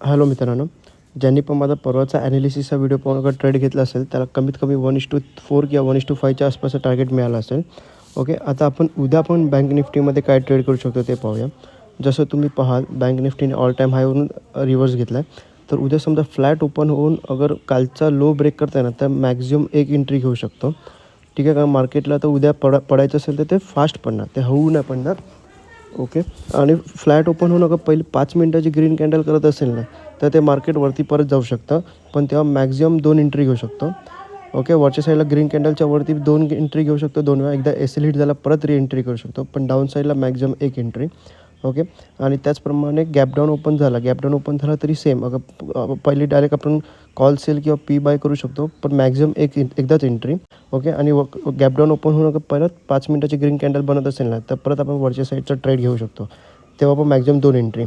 Hello मित्रांनो, ज्यांनी पण माझा परवाचा ॲनालिसिसचा व्हिडिओ पाहून अगर ट्रेड घेतला असेल त्याला कमीत कमी 1:4 किंवा 1:5च्या आसपासचं टार्गेट मिळालं असेल. ओके, आता आपण उद्या पण बँक निफ्टीमध्ये काय ट्रेड करू शकतो ते पाहूया. जसं तुम्ही पाहाल बँक निफ्टीने ऑल टाईम हायवरून रिव्हर्स घेतला आहे. तर उद्या समजा फ्लॅट ओपन होऊन अगर कालचा लो ब्रेक करताय ना तर मॅक्झिमम एक एंट्री घेऊ शकतो. ठीक आहे, कारण मार्केटला तर उद्या पडायचं असेल तर ते फास्ट पडणार, ते हळू नाही पडणार. ओके, आणि फ्लॅट ओपन होऊन अगर पहिले 5 मिनटाची ग्रीन कॅन्डल करत असेल ना तर ते मार्केटवरती परत जाऊ शकतं, पण तेव्हा मॅक्झिमम 2 एंट्री घेऊ शकतो. ओके, वरच्या साईडला ग्रीन कॅन्डलच्या वरती 2 एंट्री घेऊ शकतो 2 वेळा. एकदा एल हिट झाला परत एंट्री करू शकतो, पण डाऊन साईडला मॅक्झिमम एक एंट्री. ओके, आणि त्याचप्रमाणे गॅप डाऊन ओपन झाला तरी सेम. अगर पहिली डायरेक्ट आपण कॉल सेल किंवा पी बाय करू शकतो, पण मॅक्झिमम एकदाच एंट्री. ओके, आणि गॅप डाऊन ओपन होऊन अगर परत 5 मिनटाची ग्रीन कॅन्डल बनत असेल ना तर परत आपण वरच्या साईडचा ट्रेड घेऊ शकतो, तेव्हा पण मॅक्झिमम 2 एंट्री.